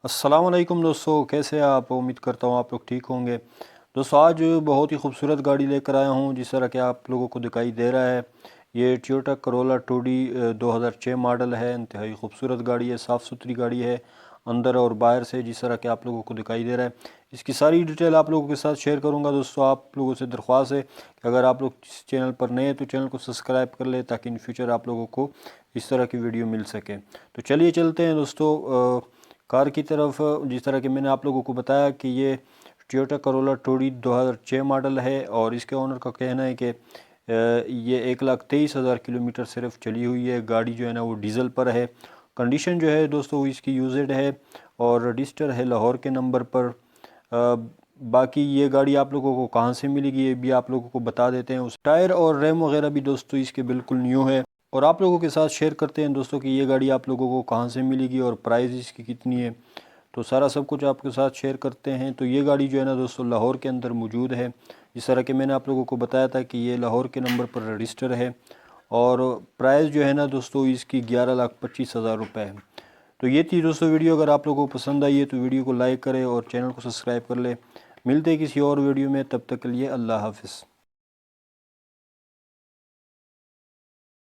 السلام علیکم دوستو، کیسے ہیں آپ؟ امید کرتا ہوں آپ لوگ ٹھیک ہوں گے۔ دوستو آج بہت ہی خوبصورت گاڑی لے کر آیا ہوں، جس طرح کہ آپ لوگوں کو دکھائی دے رہا ہے۔ یہ ٹویوٹا کرولا 2D 2006 ماڈل ہے۔ انتہائی خوبصورت گاڑی ہے، صاف ستھری گاڑی ہے اندر اور باہر سے، جس طرح کہ آپ لوگوں کو دکھائی دے رہا ہے۔ اس کی ساری ڈیٹیل آپ لوگوں کے ساتھ شیئر کروں گا۔ دوستو آپ لوگوں سے درخواست ہے کہ اگر آپ لوگ اس چینل پر نئے ہیں تو چینل کو سبسکرائب کر لیں، تاکہ ان فیوچر آپ لوگوں کو اس طرح کی ویڈیو مل سکے۔ تو چلیے چلتے ہیں دوستو کار کی طرف۔ جس طرح کہ میں نے آپ لوگوں کو بتایا کہ یہ ٹویوٹا کرولا 2D 2006 ماڈل ہے، اور اس کے اونر کا کہنا ہے کہ یہ 1,23,000 کلومیٹر صرف چلی ہوئی ہے۔ گاڑی جو ہے نا وہ ڈیزل پر ہے۔ کنڈیشن جو ہے دوستو اس کی یوزڈ ہے اور رجسٹر ہے لاہور کے نمبر پر۔ باقی یہ گاڑی آپ لوگوں کو کہاں سے ملے گی یہ بھی آپ لوگوں کو بتا دیتے ہیں۔ اس ٹائر اور ریم وغیرہ بھی دوستو اس کے بالکل نیو ہے، اور آپ لوگوں کے ساتھ شیئر کرتے ہیں دوستو کہ یہ گاڑی آپ لوگوں کو کہاں سے ملے گی اور پرائز اس کی کتنی ہے۔ تو سارا سب کچھ آپ کے ساتھ شیئر کرتے ہیں۔ تو یہ گاڑی جو ہے نا دوستو لاہور کے اندر موجود ہے، جس طرح کہ میں نے آپ لوگوں کو بتایا تھا کہ یہ لاہور کے نمبر پر رجسٹر ہے، اور پرائز جو ہے نا دوستو اس کی 11,25,000 روپے ہے۔ تو یہ تھی دوستو ویڈیو۔ اگر آپ لوگوں کو پسند آئی ہے تو ویڈیو کو لائک کریں اور چینل کو سبسکرائب کر لیں۔ ملتے ہیں کسی اور ویڈیو میں، تب تک کے لیے اللہ حافظ۔